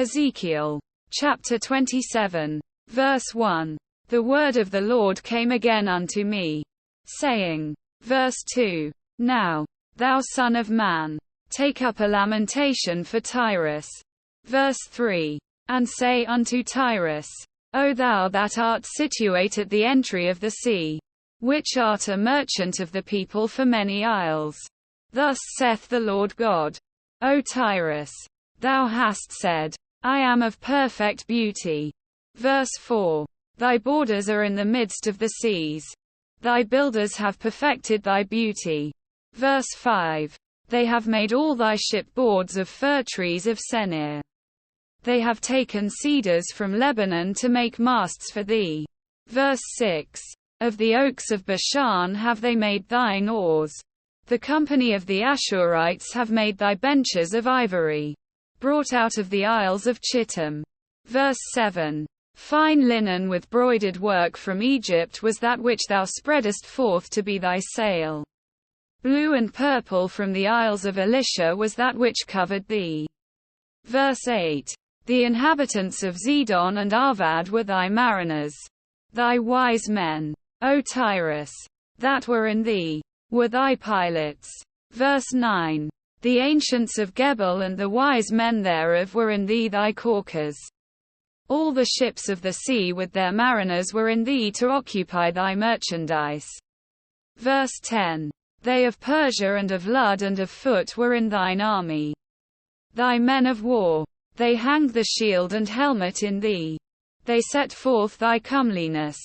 Ezekiel chapter 27, verse 1. The word of the Lord came again unto me, saying, verse 2. Now, thou son of man, take up a lamentation for Tyrus. Verse 3. And say unto Tyrus, O thou that art situate at the entry of the sea, which art a merchant of the people for many isles. Thus saith the Lord God, O Tyrus, thou hast said, I am of perfect beauty. Verse 4. Thy borders are in the midst of the seas. Thy builders have perfected thy beauty. Verse 5. They have made all thy shipboards of fir trees of Senir. They have taken cedars from Lebanon to make masts for thee. Verse 6. Of the oaks of Bashan have they made thine oars. The company of the Ashurites have made thy benches of ivory, brought out of the isles of Chittim. Verse 7. Fine linen with broidered work from Egypt was that which thou spreadest forth to be thy sail. Blue and purple from the isles of Elisha was that which covered thee. Verse 8. The inhabitants of Zidon and Arvad were thy mariners. Thy wise men, O Tyrus, that were in thee, were thy pilots. Verse 9. The ancients of Gebel and the wise men thereof were in thee thy caulkers. All the ships of the sea with their mariners were in thee to occupy thy merchandise. Verse 10. They of Persia and of Lud and of Phut were in thine army. Thy men of war, they hanged the shield and helmet in thee. They set forth thy comeliness.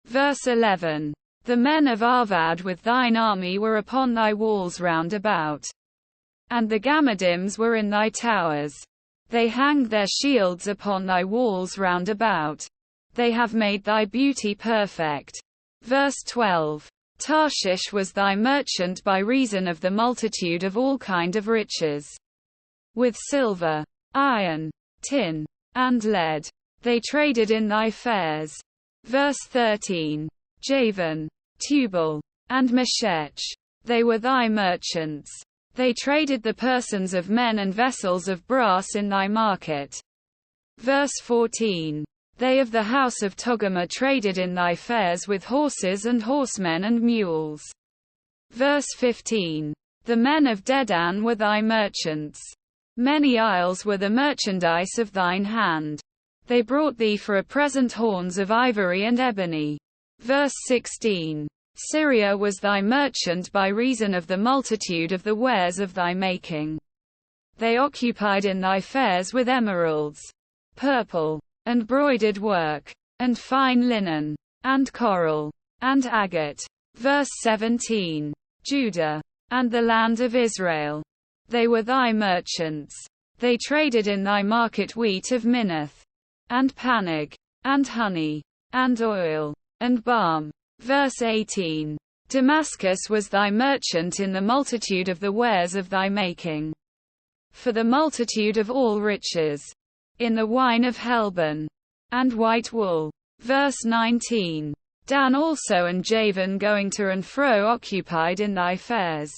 Verse 11. The men of Arvad with thine army were upon thy walls round about. And the Gammadims were in thy towers. They hanged their shields upon thy walls round about. They have made thy beauty perfect. Verse 12. Tarshish was thy merchant by reason of the multitude of all kind of riches. With silver, iron, tin, and lead, they traded in thy fairs. Verse 13. Javan, Tubal, and Meshech, they were thy merchants. They traded the persons of men and vessels of brass in thy market. Verse 14. They of the house of Togarmah traded in thy fairs with horses and horsemen and mules. Verse 15. The men of Dedan were thy merchants. Many isles were the merchandise of thine hand. They brought thee for a present horns of ivory and ebony. Verse 16. Syria was thy merchant by reason of the multitude of the wares of thy making. They occupied in thy fairs with emeralds, purple, and broidered work, and fine linen, and coral, and agate. Verse 17. Judah, and the land of Israel, they were thy merchants. They traded in thy market wheat of Minnith, and Panig, and honey, and oil, and balm. Verse 18. Damascus was thy merchant in the multitude of the wares of thy making. For the multitude of all riches. In the wine of Helbon, and white wool. Verse 19. Dan also and Javan going to and fro occupied in thy fairs.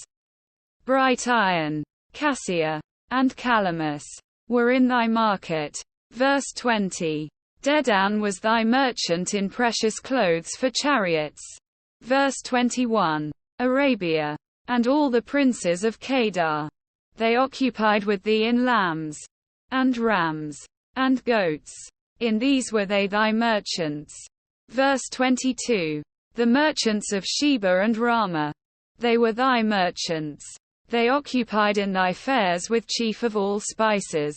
Bright iron, cassia, and calamus were in thy market. Verse 20. Dedan was thy merchant in precious clothes for chariots. Verse 21. Arabia, and all the princes of Kedar, they occupied with thee in lambs, and rams, and goats. In these were they thy merchants. Verse 22. The merchants of Sheba and Ramah, they were thy merchants. They occupied in thy fairs with chief of all spices,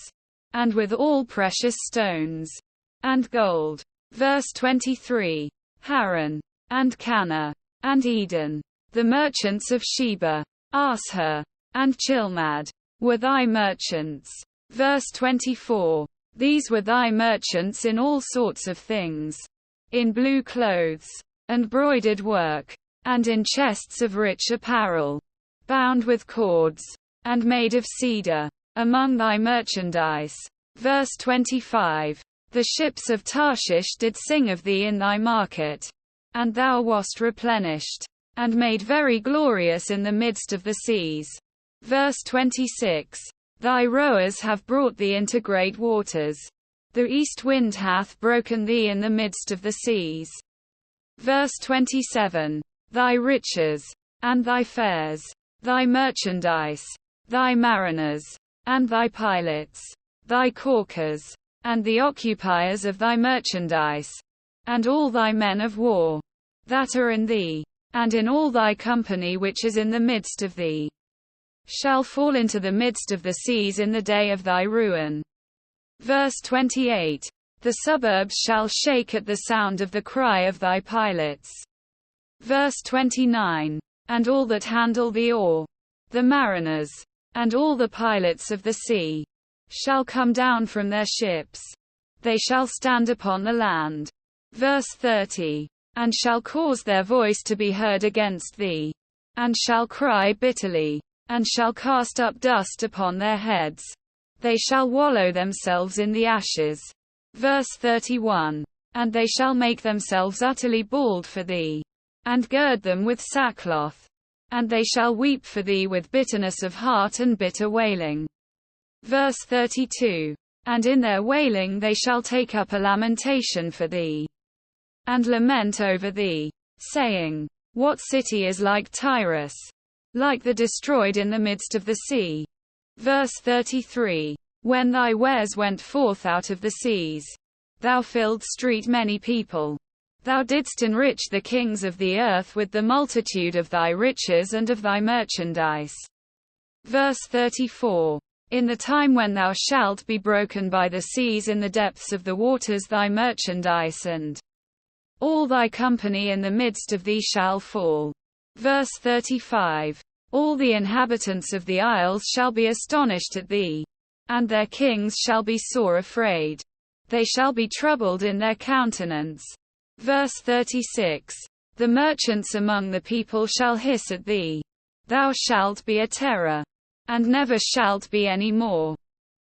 and with all precious stones, and gold. Verse 23. Haran, and Cana, and Eden, the merchants of Sheba, Ashur, and Chilmad, were thy merchants. Verse 24. These were thy merchants in all sorts of things, in blue clothes, and broidered work, and in chests of rich apparel, bound with cords, and made of cedar, among thy merchandise. Verse 25. The ships of Tarshish did sing of thee in thy market, and thou wast replenished, and made very glorious in the midst of the seas. Verse 26. Thy rowers have brought thee into great waters. The east wind hath broken thee in the midst of the seas. Verse 27. Thy riches, and thy fares, thy merchandise, thy mariners, and thy pilots, thy caulkers, and the occupiers of thy merchandise, and all thy men of war, that are in thee, and in all thy company which is in the midst of thee, shall fall into the midst of the seas in the day of thy ruin. Verse 28. The suburbs shall shake at the sound of the cry of thy pilots. Verse 29. And all that handle the oar, the mariners, and all the pilots of the sea, shall come down from their ships. They shall stand upon the land. Verse 30. And shall cause their voice to be heard against thee, and shall cry bitterly, and shall cast up dust upon their heads. They shall wallow themselves in the ashes. Verse 31. And they shall make themselves utterly bald for thee, and gird them with sackcloth. And they shall weep for thee with bitterness of heart and bitter wailing. Verse 32. And in their wailing they shall take up a lamentation for thee, and lament over thee, saying, What city is like Tyrus? Like the destroyed in the midst of the sea. Verse 33. When thy wares went forth out of the seas, thou filled street many people. Thou didst enrich the kings of the earth with the multitude of thy riches and of thy merchandise. Verse 34. In the time when thou shalt be broken by the seas in the depths of the waters, thy merchandise and all thy company in the midst of thee shall fall. Verse 35. All the inhabitants of the isles shall be astonished at thee, and their kings shall be sore afraid. They shall be troubled in their countenance. Verse 36. The merchants among the people shall hiss at thee. Thou shalt be a terror, and never shalt be any more.